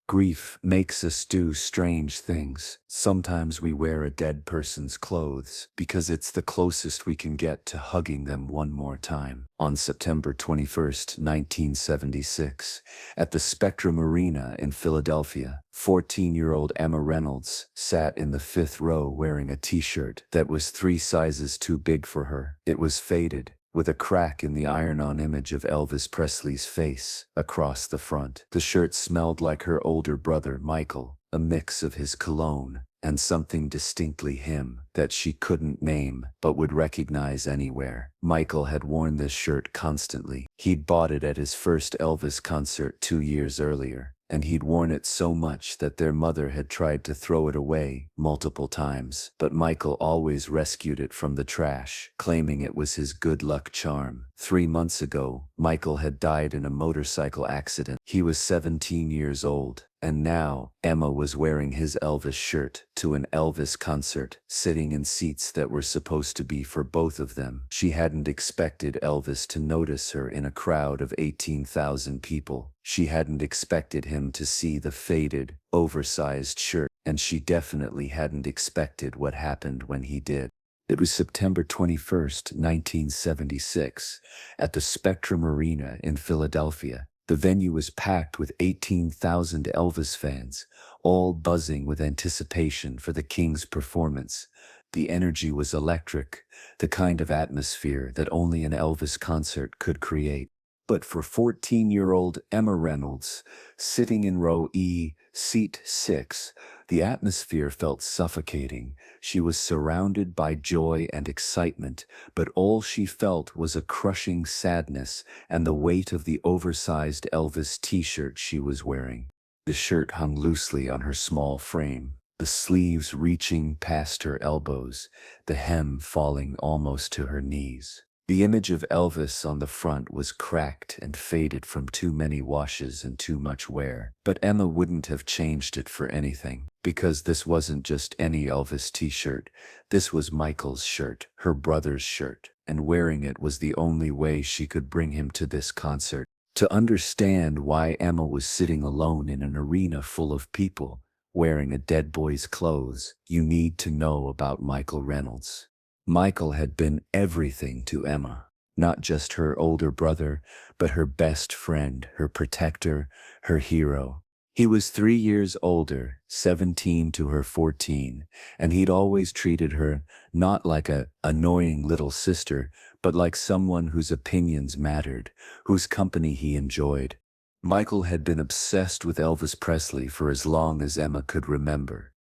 Grief makes us do strange things. Sometimes we wear a dead person's clothes because it's the closest we can get to hugging them one more time. On September 21st, 1976, at the Spectrum Arena in Philadelphia, 14-year-old Emma Reynolds sat in the fifth row wearing a t-shirt that was 3 sizes too big for her. It was faded, with a crack in the iron-on image of Elvis Presley's face across the front. The shirt smelled like her older brother, Michael, a mix of his cologne and something distinctly him that she couldn't name but would recognize anywhere. Michael had worn this shirt constantly. He'd bought it at his first Elvis concert 2 years earlier, and he'd worn it so much that their mother had tried to throw it away multiple times. But Michael always rescued it from the trash, claiming it was his good luck charm. 3 months ago, Michael had died in a motorcycle accident. He was 17 years old, and now Emma was wearing his Elvis shirt to an Elvis concert, sitting in seats that were supposed to be for both of them. She hadn't expected Elvis to notice her in a crowd of 18,000 people. She hadn't expected him to see the faded, oversized shirt, and she definitely hadn't expected what happened when he did. It was September 21st, 1976, at the Spectrum Arena in Philadelphia. The venue was packed with 18,000 Elvis fans, all buzzing with anticipation for the King's performance. The energy was electric, the kind of atmosphere that only an Elvis concert could create. But for 14-year-old Emma Reynolds, sitting in row E, seat 6, the atmosphere felt suffocating. She was surrounded by joy and excitement, but all she felt was a crushing sadness and the weight of the oversized Elvis t-shirt she was wearing. The shirt hung loosely on her small frame, the sleeves reaching past her elbows, the hem falling almost to her knees. The image of Elvis on the front was cracked and faded from too many washes and too much wear. But Emma wouldn't have changed it for anything, because this wasn't just any Elvis t-shirt. This was Michael's shirt, her brother's shirt, and wearing it was the only way she could bring him to this concert. To understand why Emma was sitting alone in an arena full of people, wearing a dead boy's clothes, you need to know about Michael Reynolds. Michael had been everything to Emma, not just her older brother, but her best friend, her protector, her hero. He was 3 years older, 17 to her 14, and he'd always treated her not like a annoying little sister, but like someone whose opinions mattered, whose company he enjoyed. Michael had been obsessed with Elvis Presley for as long as Emma could remember.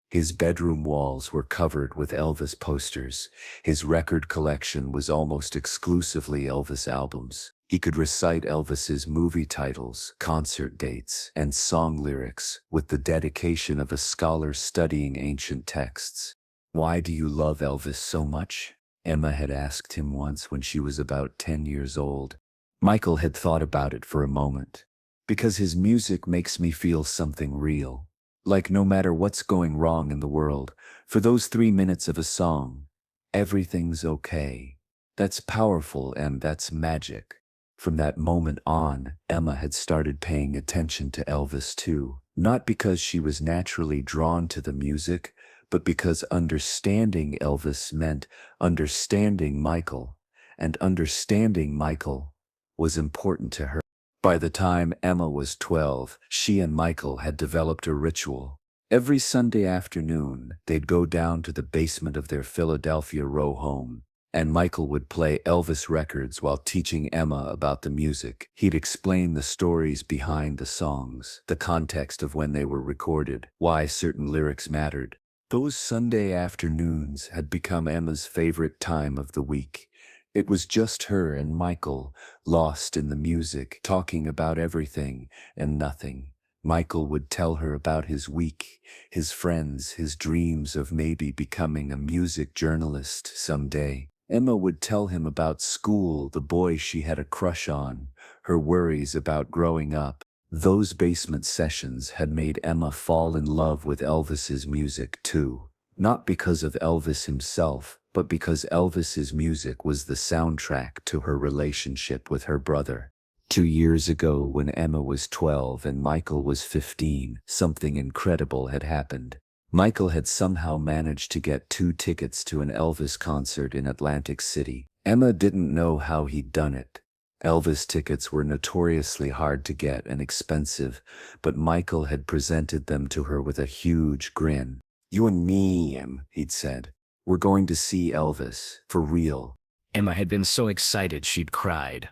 His bedroom walls were covered with Elvis posters. His record collection was almost exclusively Elvis albums. He could recite Elvis's movie titles, concert dates, and song lyrics with the dedication of a scholar studying ancient texts. "Why do you love Elvis so much?" Emma had asked him once when she was about 10 years old. Michael had thought about it for a moment. "Because his music makes me feel something real. Like no matter what's going wrong in the world, for those 3 minutes of a song, everything's okay. That's powerful and that's magic." From that moment on, Emma had started paying attention to Elvis too, not because she was naturally drawn to the music, but because understanding Elvis meant understanding Michael, and understanding Michael was important to her. By the time Emma was 12, she and Michael had developed a ritual. Every Sunday afternoon, they'd go down to the basement of their Philadelphia row home, and Michael would play Elvis records while teaching Emma about the music. He'd explain the stories behind the songs, the context of when they were recorded, why certain lyrics mattered. Those Sunday afternoons had become Emma's favorite time of the week. It was just her and Michael, lost in the music, talking about everything and nothing. Michael would tell her about his week, his friends, his dreams of maybe becoming a music journalist someday. Emma would tell him about school, the boy she had a crush on, her worries about growing up. Those basement sessions had made Emma fall in love with Elvis's music too. Not because of Elvis himself, but because Elvis's music was the soundtrack to her relationship with her brother. 2 years ago, when Emma was 12 and Michael was 15, something incredible had happened. Michael had somehow managed to get 2 tickets to an Elvis concert in Atlantic City. Emma didn't know how he'd done it. Elvis tickets were notoriously hard to get and expensive, but Michael had presented them to her with a huge grin. "You and me, Em," he'd said. "We're going to see Elvis, for real." Emma had been so excited she'd cried.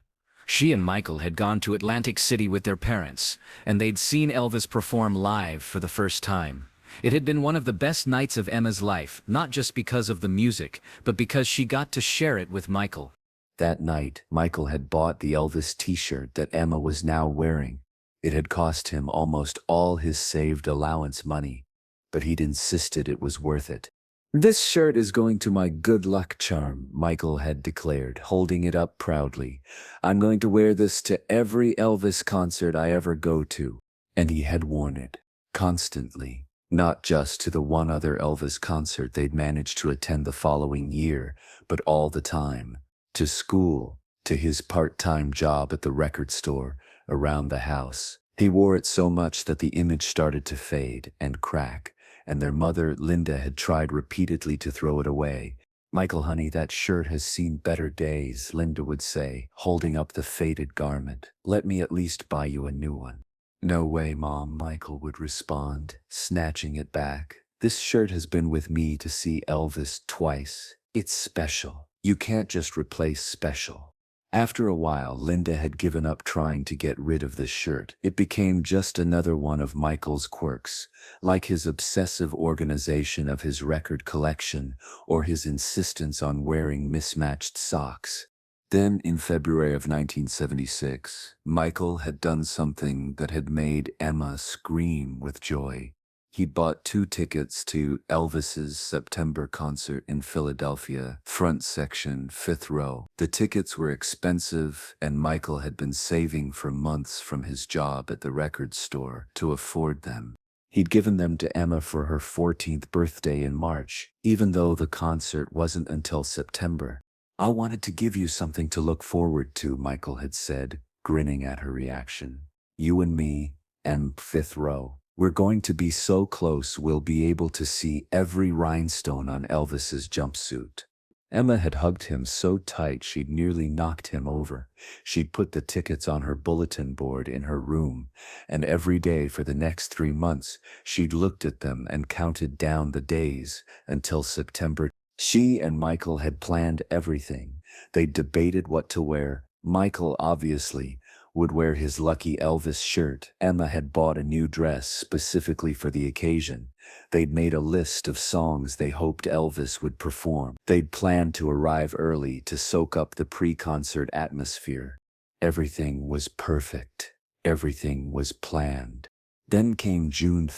She and Michael had gone to Atlantic City with their parents, and they'd seen Elvis perform live for the first time. It had been one of the best nights of Emma's life, not just because of the music, but because she got to share it with Michael. That night, Michael had bought the Elvis t-shirt that Emma was now wearing. It had cost him almost all his saved allowance money, but he'd insisted it was worth it. "This shirt is going to my good luck charm," Michael had declared, holding it up proudly. "I'm going to wear this to every Elvis concert I ever go to." And he had worn it, constantly. Not just to the one other Elvis concert they'd managed to attend the following year, but all the time. To school, to his part-time job at the record store, around the house. He wore it so much that the image started to fade and crack, and their mother, Linda, had tried repeatedly to throw it away. "Michael, honey, that shirt has seen better days," Linda would say, holding up the faded garment. "Let me at least buy you a new one." "No way, Mom," Michael would respond, snatching it back. "This shirt has been with me to see Elvis twice. It's special. You can't just replace special." After a while, Linda had given up trying to get rid of the shirt. It became just another one of Michael's quirks, like his obsessive organization of his record collection or his insistence on wearing mismatched socks. Then, in February of 1976, Michael had done something that had made Emma scream with joy. He'd bought 2 tickets to Elvis's September concert in Philadelphia, front section, 5th row. The tickets were expensive, and Michael had been saving for months from his job at the record store to afford them. He'd given them to Emma for her 14th birthday in March, even though the concert wasn't until September. "I wanted to give you something to look forward to," Michael had said, grinning at her reaction. "You and me, and 5th row. We're going to be so close we'll be able to see every rhinestone on Elvis's jumpsuit." Emma had hugged him so tight she'd nearly knocked him over. She'd put the tickets on her bulletin board in her room, and every day for the next 3 months, she'd looked at them and counted down the days until September. She and Michael had planned everything. They debated what to wear. Michael, obviously, would wear his lucky Elvis shirt. Emma had bought a new dress specifically for the occasion. They'd made a list of songs they hoped Elvis would perform. They'd planned to arrive early to soak up the pre-concert atmosphere. Everything was perfect. Everything was planned. Then came June.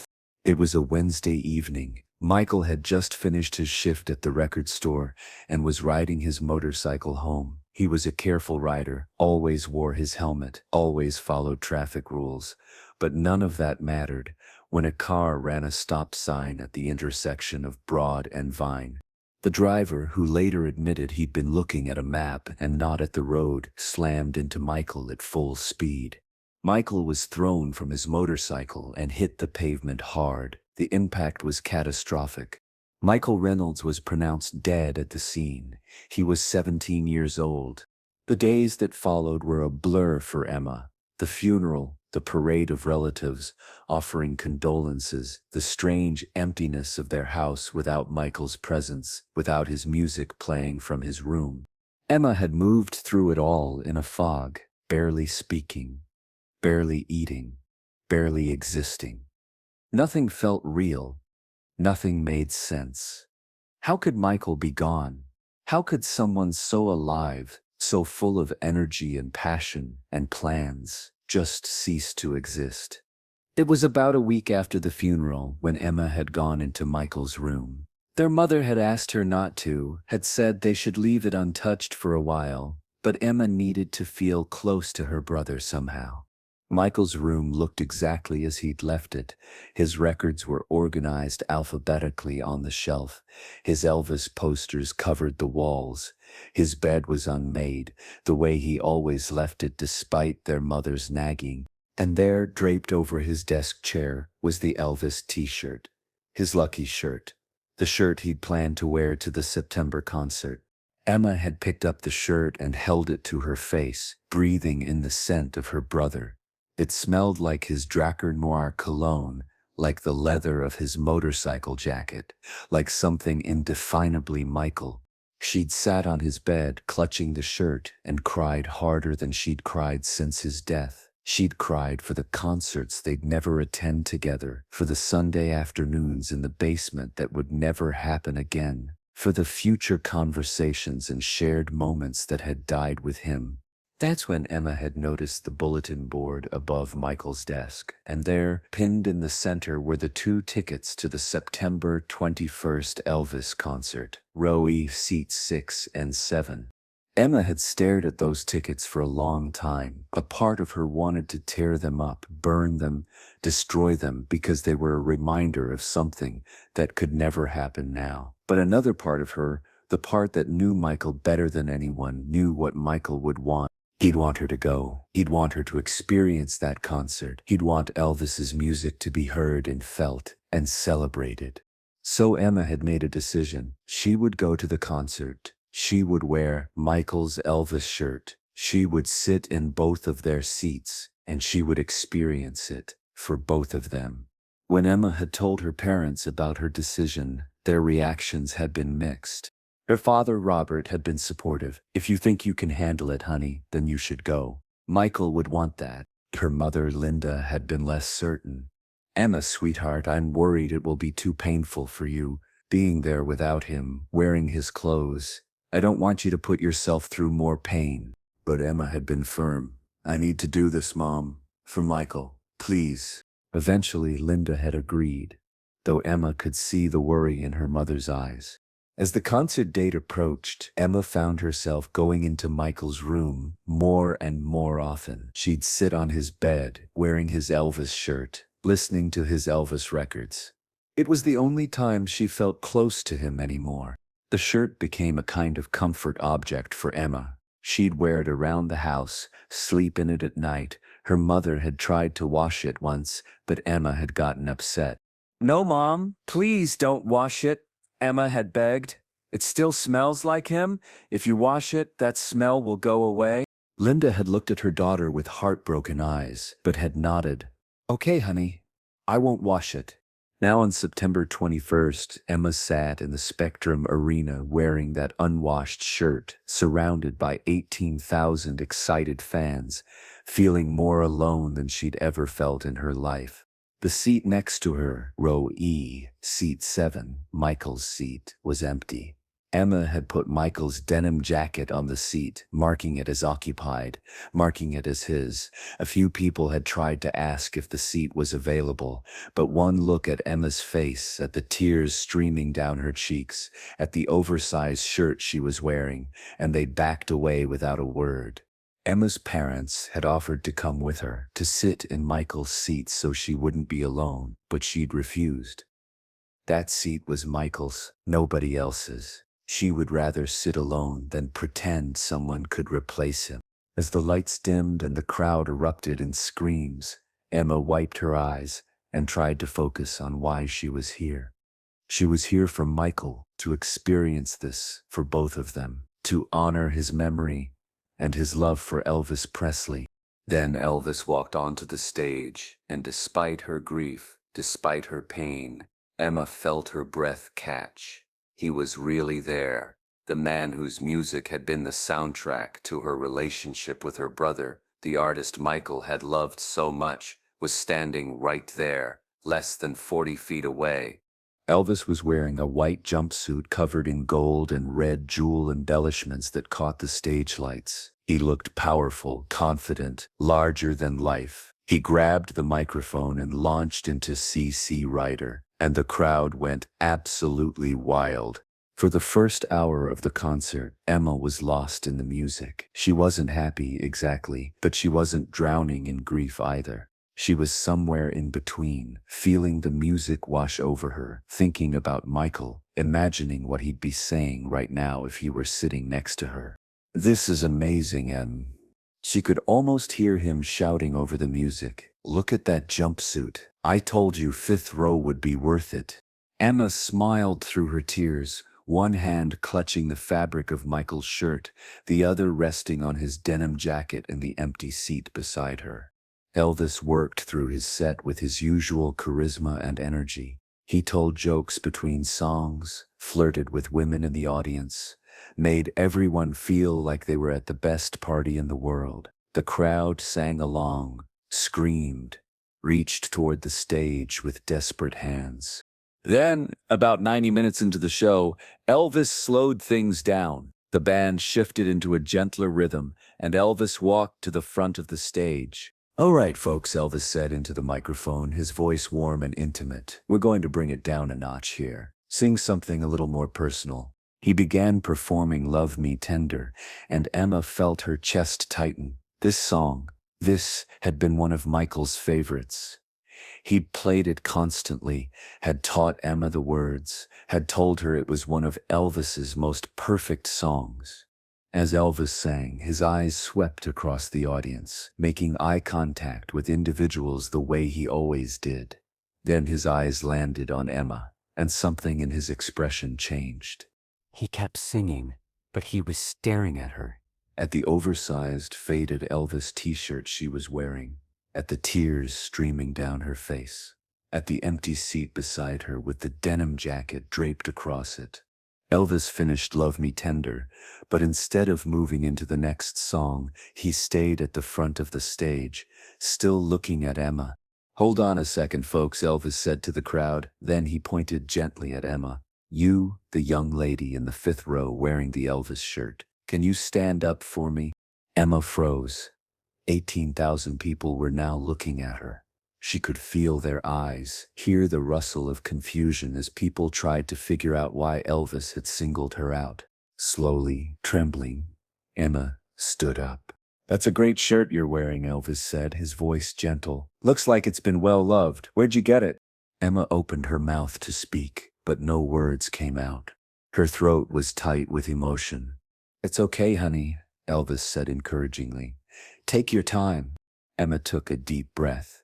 It was a Wednesday evening. Michael had just finished his shift at the record store and was riding his motorcycle home. He was a careful rider, always wore his helmet, always followed traffic rules. But none of that mattered when a car ran a stop sign at the intersection of Broad and Vine. The driver, who later admitted he'd been looking at a map and not at the road, slammed into Michael at full speed. Michael was thrown from his motorcycle and hit the pavement hard. The impact was catastrophic. Michael Reynolds was pronounced dead at the scene. He was 17 years old. The days that followed were a blur for Emma. The funeral, the parade of relatives offering condolences, the strange emptiness of their house without Michael's presence, without his music playing from his room. Emma had moved through it all in a fog, barely speaking, barely eating, barely existing. Nothing felt real. Nothing made sense. How could Michael be gone? How could someone so alive, so full of energy and passion and plans, just cease to exist? It was about a week after the funeral when Emma had gone into Michael's room. Their mother had asked her not to, had said they should leave it untouched for a while, but Emma needed to feel close to her brother somehow. Michael's room looked exactly as he'd left it. His records were organized alphabetically on the shelf. His Elvis posters covered the walls. His bed was unmade, the way he always left it despite their mother's nagging. And there, draped over his desk chair, was the Elvis t-shirt. His lucky shirt. The shirt he'd planned to wear to the September concert. Emma had picked up the shirt and held it to her face, breathing in the scent of her brother. It smelled like his Drakkar Noir cologne, like the leather of his motorcycle jacket, like something indefinably Michael. She'd sat on his bed, clutching the shirt, and cried harder than she'd cried since his death. She'd cried for the concerts they'd never attend together, for the Sunday afternoons in the basement that would never happen again, for the future conversations and shared moments that had died with him. That's when Emma had noticed the bulletin board above Michael's desk, and there, pinned in the center, were the 2 tickets to the September 21st Elvis concert, row E, seats 6 and 7. Emma had stared at those tickets for a long time. A part of her wanted to tear them up, burn them, destroy them, because they were a reminder of something that could never happen now. But another part of her, the part that knew Michael better than anyone, knew what Michael would want. He'd want her to go. He'd want her to experience that concert. He'd want Elvis's music to be heard and felt and celebrated. So Emma had made a decision. She would go to the concert. She would wear Michael's Elvis shirt. She would sit in both of their seats, and she would experience it for both of them. When Emma had told her parents about her decision, their reactions had been mixed. Her father, Robert, had been supportive. "If you think you can handle it, honey, then you should go." Michael would want that. Her mother, Linda, had been less certain. "Emma, sweetheart, I'm worried it will be too painful for you, being there without him, wearing his clothes. I don't want you to put yourself through more pain." But Emma had been firm. "I need to do this, Mom. For Michael. Please." Eventually, Linda had agreed, though Emma could see the worry in her mother's eyes. As the concert date approached, Emma found herself going into Michael's room more and more often. She'd sit on his bed, wearing his Elvis shirt, listening to his Elvis records. It was the only time she felt close to him anymore. The shirt became a kind of comfort object for Emma. She'd wear it around the house, sleep in it at night. Her mother had tried to wash it once, but Emma had gotten upset. "No, Mom, please don't wash it," Emma had begged. "It still smells like him. If you wash it, that smell will go away." Linda had looked at her daughter with heartbroken eyes, but had nodded. "Okay, honey, I won't wash it." Now on September 21st, Emma sat in the Spectrum Arena wearing that unwashed shirt, surrounded by 18,000 excited fans, feeling more alone than she'd ever felt in her life. The seat next to her, row E, seat 7, Michael's seat, was empty. Emma had put Michael's denim jacket on the seat, marking it as occupied, marking it as his. A few people had tried to ask if the seat was available, but one look at Emma's face, at the tears streaming down her cheeks, at the oversized shirt she was wearing, and they backed away without a word. Emma's parents had offered to come with her, to sit in Michael's seat so she wouldn't be alone, but she'd refused. That seat was Michael's, nobody else's. She would rather sit alone than pretend someone could replace him. As the lights dimmed and the crowd erupted in screams, Emma wiped her eyes and tried to focus on why she was here. She was here for Michael, to experience this for both of them, to honor his memory and his love for Elvis Presley. Then Elvis walked onto the stage, and despite her grief, despite her pain, Emma felt her breath catch. He was really there. The man whose music had been the soundtrack to her relationship with her brother, the artist Michael had loved so much, was standing right there, less than 40 feet away. Elvis was wearing a white jumpsuit covered in gold and red jewel embellishments that caught the stage lights. He looked powerful, confident, larger than life. He grabbed the microphone and launched into CC Rider, and the crowd went absolutely wild. For the first hour of the concert, Emma was lost in the music. She wasn't happy exactly, but she wasn't drowning in grief either. She was somewhere in between, feeling the music wash over her, thinking about Michael, imagining what he'd be saying right now if he were sitting next to her. "This is amazing, Em." She could almost hear him shouting over the music. "Look at that jumpsuit. I told you fifth row would be worth it." Emma smiled through her tears, one hand clutching the fabric of Michael's shirt, the other resting on his denim jacket in the empty seat beside her. Elvis worked through his set with his usual charisma and energy. He told jokes between songs, flirted with women in the audience, made everyone feel like they were at the best party in the world. The crowd sang along, screamed, reached toward the stage with desperate hands. Then, about 90 minutes into the show, Elvis slowed things down. The band shifted into a gentler rhythm, and Elvis walked to the front of the stage. "All right, folks," Elvis said into the microphone, his voice warm and intimate. "We're going to bring it down a notch here. Sing something a little more personal." He began performing "Love Me Tender," and Emma felt her chest tighten. This had been one of Michael's favorites. He'd played it constantly, had taught Emma the words, had told her it was one of Elvis's most perfect songs. As Elvis sang, his eyes swept across the audience, making eye contact with individuals the way he always did. Then his eyes landed on Emma, and something in his expression changed. He kept singing, but he was staring at her. At the oversized, faded Elvis t-shirt she was wearing, at the tears streaming down her face, at the empty seat beside her with the denim jacket draped across it. Elvis finished "Love Me Tender," but instead of moving into the next song, he stayed at the front of the stage, still looking at Emma. "Hold on a second, folks," Elvis said to the crowd. Then he pointed gently at Emma. "You, the young lady in the fifth row wearing the Elvis shirt, can you stand up for me?" Emma froze. 18,000 people were now looking at her. She could feel their eyes, hear the rustle of confusion as people tried to figure out why Elvis had singled her out. Slowly, trembling, Emma stood up. "That's a great shirt you're wearing," Elvis said, his voice gentle. "Looks like it's been well loved. Where'd you get it?" Emma opened her mouth to speak, but no words came out. Her throat was tight with emotion. "It's okay, honey," Elvis said encouragingly. "Take your time." Emma took a deep breath.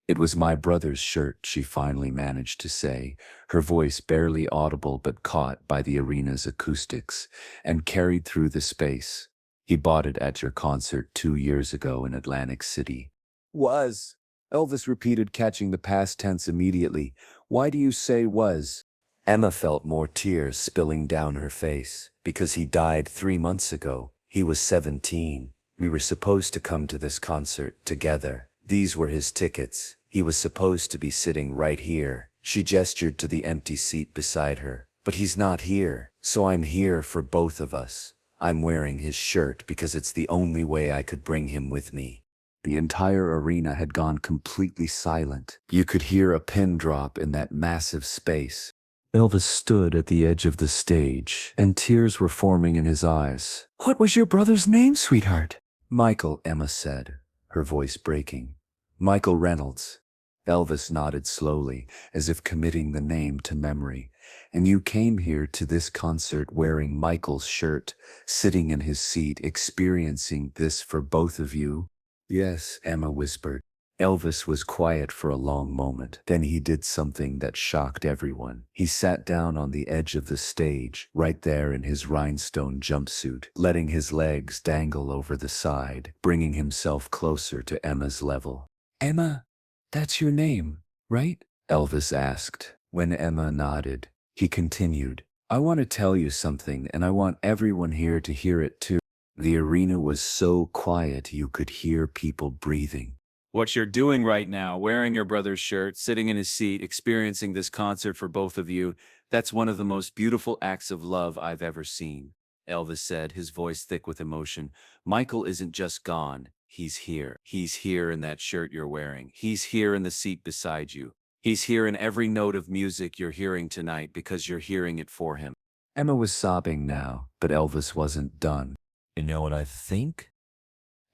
"It was my brother's shirt," she finally managed to say, her voice barely audible but caught by the arena's acoustics and carried through the space. "He bought it at your concert 2 years ago in Atlantic City." "Was," Elvis repeated, catching the past tense immediately. "Why do you say was?" Emma felt more tears spilling down her face. "Because he died 3 months ago. He was 17. We were supposed to come to this concert together. These were his tickets. He was supposed to be sitting right here." She gestured to the empty seat beside her. "But he's not here, so I'm here for both of us. I'm wearing his shirt because it's the only way I could bring him with me." The entire arena had gone completely silent. You could hear a pin drop in that massive space. Elvis stood at the edge of the stage, and tears were forming in his eyes. "What was your brother's name, sweetheart?" "Michael," Emma said, her voice breaking. "Michael Reynolds." Elvis nodded slowly, as if committing the name to memory. "And you came here to this concert wearing Michael's shirt, sitting in his seat, experiencing this for both of you?" "Yes," Emma whispered. Elvis was quiet for a long moment. Then he did something that shocked everyone. He sat down on the edge of the stage, right there in his rhinestone jumpsuit, letting his legs dangle over the side, bringing himself closer to Emma's level. "Emma, that's your name, right?" Elvis asked. When Emma nodded, he continued, "I want to tell you something, and I want everyone here to hear it too." The arena was so quiet you could hear people breathing. "What you're doing right now, wearing your brother's shirt, sitting in his seat, experiencing this concert for both of you, that's one of the most beautiful acts of love I've ever seen," Elvis said, his voice thick with emotion. "Michael isn't just gone. He's here. He's here in that shirt you're wearing. He's here in the seat beside you. He's here in every note of music you're hearing tonight because you're hearing it for him." Emma was sobbing now, but Elvis wasn't done. You know what I think?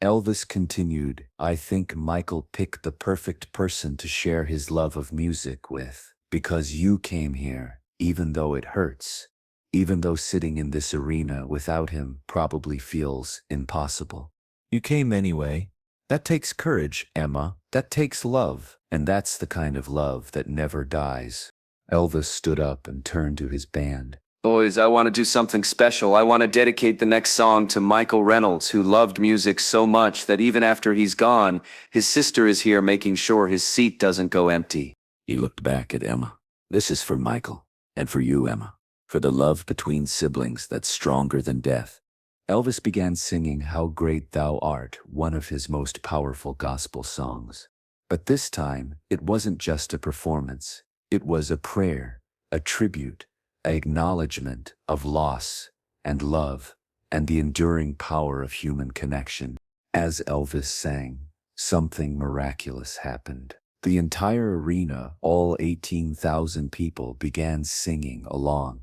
Elvis continued, I think Michael picked the perfect person to share his love of music with, because you came here, even though it hurts, even though sitting in this arena without him probably feels impossible. You came anyway. That takes courage, Emma. That takes love, and that's the kind of love that never dies. Elvis stood up and turned to his band. Boys, I want to do something special. I want to dedicate the next song to Michael Reynolds, who loved music so much that even after he's gone, his sister is here making sure his seat doesn't go empty. He looked back at Emma. This is for Michael, and for you, Emma, for the love between siblings that's stronger than death. Elvis began singing How Great Thou Art, one of his most powerful gospel songs. But this time, it wasn't just a performance. It was a prayer, a tribute, an acknowledgement of loss and love and the enduring power of human connection. As Elvis sang, something miraculous happened. The entire arena, all 18,000 people, began singing along.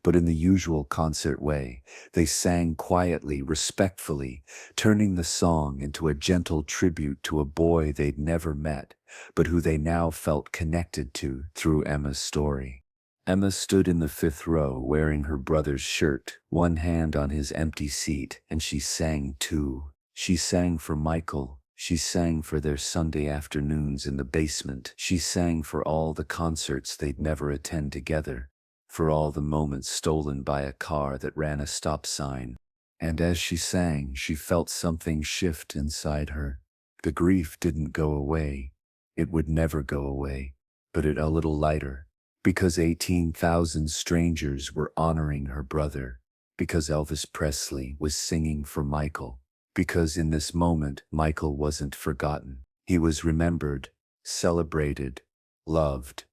But in the usual concert way, they sang quietly, respectfully, turning the song into a gentle tribute to a boy they'd never met, but who they now felt connected to through Emma's story. Emma stood in the 5th row wearing her brother's shirt, one hand on his empty seat, and she sang too. She sang for Michael. She sang for their Sunday afternoons in the basement. She sang for all the concerts they'd never attend together, for all the moments stolen by a car that ran a stop sign. And as she sang, she felt something shift inside her. The grief didn't go away. It would never go away, but it a little lighter. Because 18,000 strangers were honoring her brother. Because Elvis Presley was singing for Michael. Because in this moment, Michael wasn't forgotten. He was remembered, celebrated, loved.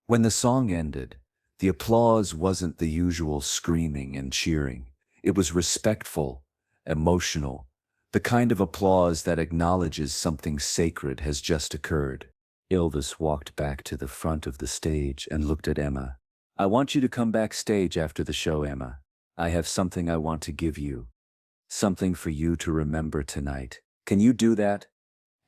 When the song ended, the applause wasn't the usual screaming and cheering. It was respectful, emotional, the kind of applause that acknowledges something sacred has just occurred. Elvis walked back to the front of the stage and looked at Emma. I want you to come backstage after the show, Emma. I have something I want to give you. Something for you to remember tonight. Can you do that?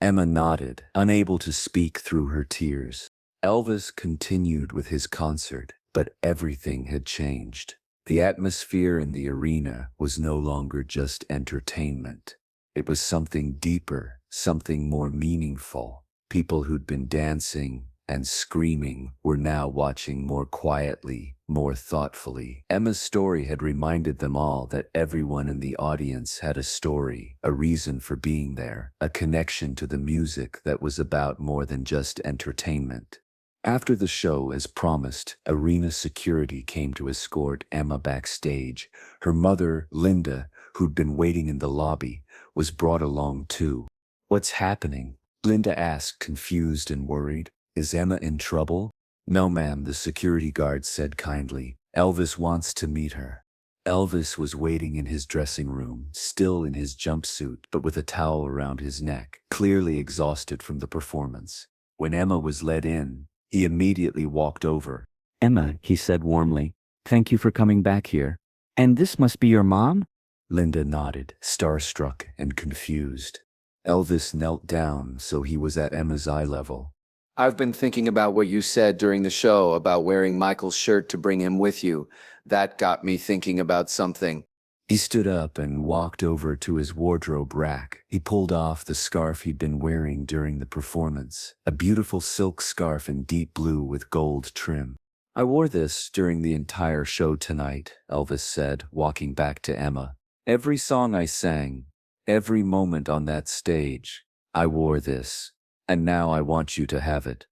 Emma nodded, unable to speak through her tears. Elvis continued with his concert, but everything had changed. The atmosphere in the arena was no longer just entertainment. It was something deeper, something more meaningful. People who'd been dancing and screaming were now watching more quietly, more thoughtfully. Emma's story had reminded them all that everyone in the audience had a story, a reason for being there, a connection to the music that was about more than just entertainment. After the show, as promised, arena security came to escort Emma backstage. Her mother, Linda, who'd been waiting in the lobby, was brought along too. What's happening? Linda asked, confused and worried. Is Emma in trouble? No, ma'am, the security guard said kindly. Elvis wants to meet her. Elvis was waiting in his dressing room, still in his jumpsuit, but with a towel around his neck, clearly exhausted from the performance. When Emma was led in, he immediately walked over. Emma, he said warmly, thank you for coming back here. And this must be your mom? Linda nodded, starstruck and confused. Elvis knelt down so he was at Emma's eye level. I've been thinking about what you said during the show about wearing Michael's shirt to bring him with you. That got me thinking about something. He stood up and walked over to his wardrobe rack. He pulled off the scarf he'd been wearing during the performance, a beautiful silk scarf in deep blue with gold trim. I wore this during the entire show tonight, Elvis said, walking back to Emma. Every song I sang, every moment on that stage, I wore this, and now I want you to have it.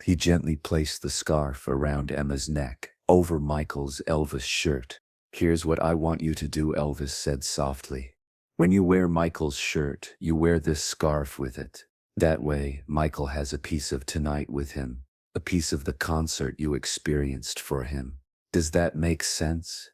He gently placed the scarf around Emma's neck, over Michael's Elvis shirt. Here's what I want you to do, Elvis said softly. When you wear Michael's shirt, you wear this scarf with it. That way, Michael has a piece of tonight with him, a piece of the concert you experienced for him. Does that make sense?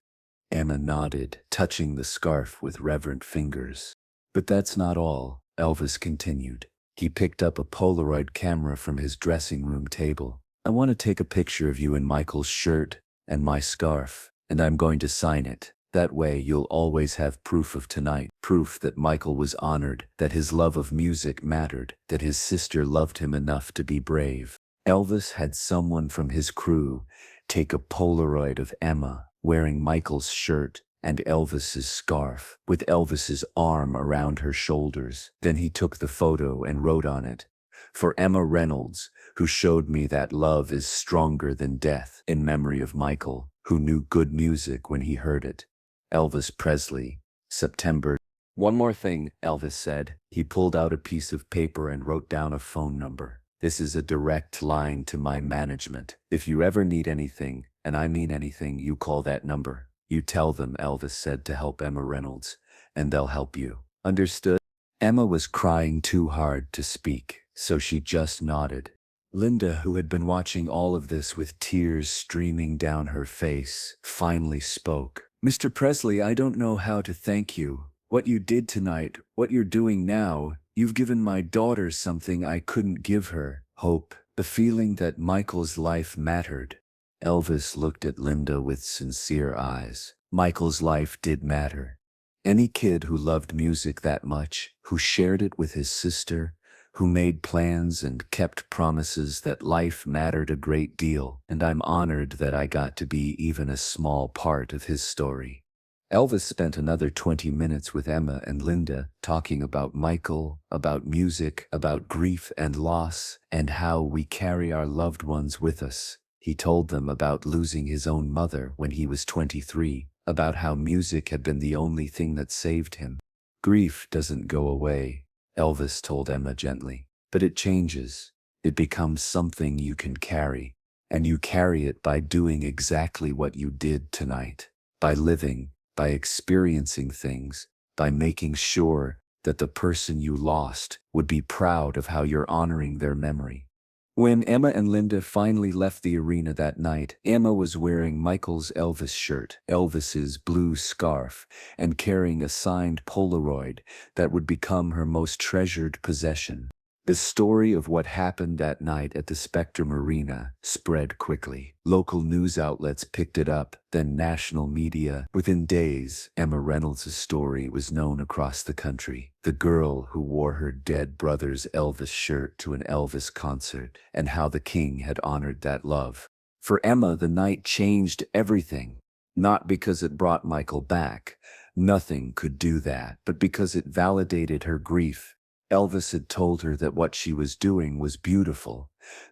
Emma nodded, touching the scarf with reverent fingers. But that's not all, Elvis continued. He picked up a Polaroid camera from his dressing room table. I want to take a picture of you in Michael's shirt and my scarf, and I'm going to sign it. That way you'll always have proof of tonight, proof that Michael was honored, that his love of music mattered, that his sister loved him enough to be brave. Elvis had someone from his crew take a Polaroid of Emma wearing Michael's shirt and Elvis's scarf, with Elvis's arm around her shoulders. Then he took the photo and wrote on it, "For Emma Reynolds, who showed me that love is stronger than death," in memory of Michael, who knew good music when he heard it. Elvis Presley, September. "One more thing," Elvis said. He pulled out a piece of paper and wrote down a phone number. "This is a direct line to my management. If you ever need anything, and I mean anything, you call that number. You tell them," Elvis said to help Emma Reynolds, "and they'll help you. Understood?" Emma was crying too hard to speak, so she just nodded. Linda, who had been watching all of this with tears streaming down her face, finally spoke. "Mr. Presley, I don't know how to thank you. What you did tonight, what you're doing now, you've given my daughter something I couldn't give her: hope, the feeling that Michael's life mattered." Elvis looked at Linda with sincere eyes. Michael's life did matter. Any kid who loved music that much, who shared it with his sister, who made plans and kept promises, that life mattered a great deal, and I'm honored that I got to be even a small part of his story. Elvis spent another 20 minutes with Emma and Linda, talking about Michael, about music, about grief and loss, and how we carry our loved ones with us. He told them about losing his own mother when he was 23, about how music had been the only thing that saved him. "Grief doesn't go away," Elvis told Emma gently, "but it changes. It becomes something you can carry, and you carry it by doing exactly what you did tonight, by living, by experiencing things, by making sure that the person you lost would be proud of how you're honoring their memory." When Emma and Linda finally left the arena that night, Emma was wearing Michael's Elvis shirt, Elvis's blue scarf, and carrying a signed Polaroid that would become her most treasured possession. The story of what happened that night at the Spectrum Arena spread quickly. Local news outlets picked it up, then national media. Within days, Emma Reynolds' story was known across the country. The girl who wore her dead brother's Elvis shirt to an Elvis concert, and how the king had honored that love. For Emma, the night changed everything. Not because it brought Michael back. Nothing could do that, but because it validated her grief. Elvis had told her that what she was doing was beautiful,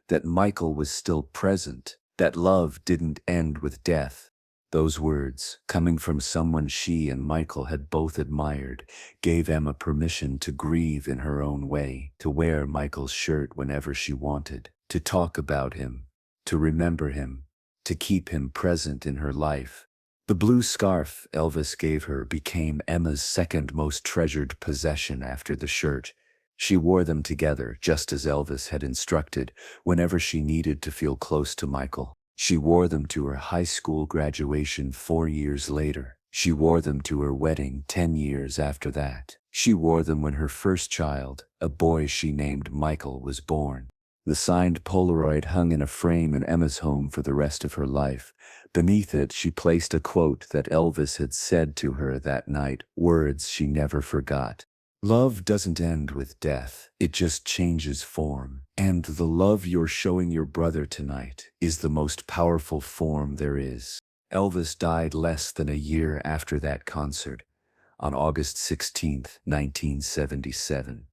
that Michael was still present, that love didn't end with death. Those words, coming from someone she and Michael had both admired, gave Emma permission to grieve in her own way, to wear Michael's shirt whenever she wanted, to talk about him, to remember him, to keep him present in her life. The blue scarf Elvis gave her became Emma's second most treasured possession after the shirt. She wore them together, just as Elvis had instructed, whenever she needed to feel close to Michael. She wore them to her high school graduation 4 years later. She wore them to her wedding 10 years after that. She wore them when her first child, a boy she named Michael, was born. The signed Polaroid hung in a frame in Emma's home for the rest of her life. Beneath it, she placed a quote that Elvis had said to her that night, words she never forgot. "Love doesn't end with death, it just changes form. And the love you're showing your brother tonight is the most powerful form there is." Elvis died less than a year after that concert, on August 16, 1977.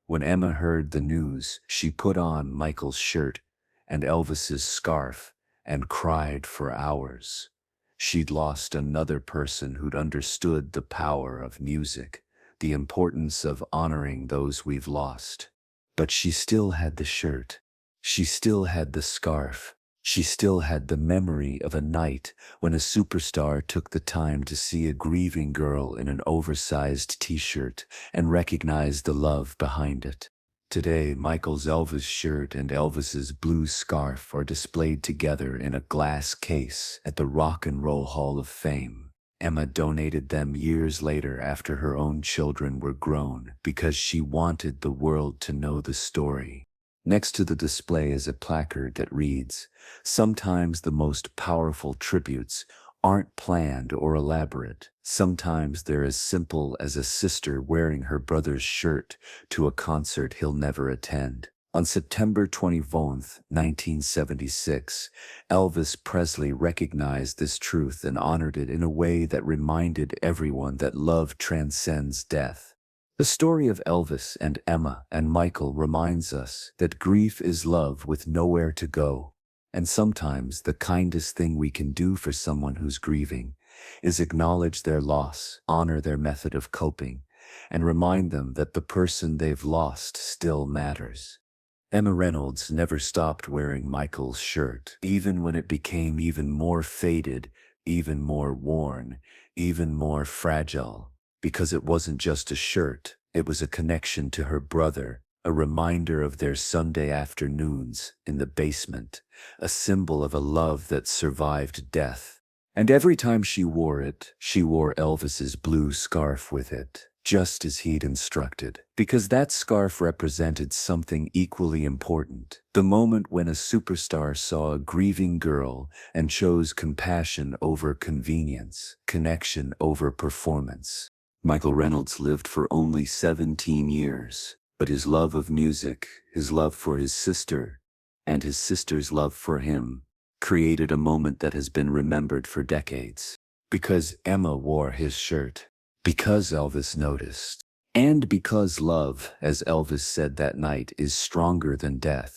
When Emma heard the news, she put on Michael's shirt and Elvis's scarf and cried for hours. She'd lost another person who'd understood the power of music, the importance of honoring those we've lost. But she still had the shirt. She still had the scarf. She still had the memory of a night when a superstar took the time to see a grieving girl in an oversized t-shirt and recognize the love behind it. Today, Michael's Elvis shirt and Elvis's blue scarf are displayed together in a glass case at the Rock and Roll Hall of Fame. Emma donated them years later after her own children were grown because she wanted the world to know the story. Next to the display is a placard that reads, "Sometimes the most powerful tributes aren't planned or elaborate. Sometimes they're as simple as a sister wearing her brother's shirt to a concert he'll never attend. On September 24th, 1976, Elvis Presley recognized this truth and honored it in a way that reminded everyone that love transcends death. The story of Elvis and Emma and Michael reminds us that grief is love with nowhere to go. And sometimes the kindest thing we can do for someone who's grieving is acknowledge their loss, honor their method of coping, and remind them that the person they've lost still matters. Emma Reynolds never stopped wearing Michael's shirt, even when it became even more faded, even more worn, even more fragile. Because it wasn't just a shirt, it was a connection to her brother, a reminder of their Sunday afternoons in the basement, a symbol of a love that survived death. And every time she wore it, she wore Elvis's blue scarf with it, just as he'd instructed. Because that scarf represented something equally important, the moment when a superstar saw a grieving girl and chose compassion over convenience, connection over performance. Michael Reynolds lived for only 17 years, but his love of music, his love for his sister, and his sister's love for him created a moment that has been remembered for decades. Because Emma wore his shirt, because Elvis noticed, and because love, as Elvis said that night, is stronger than death.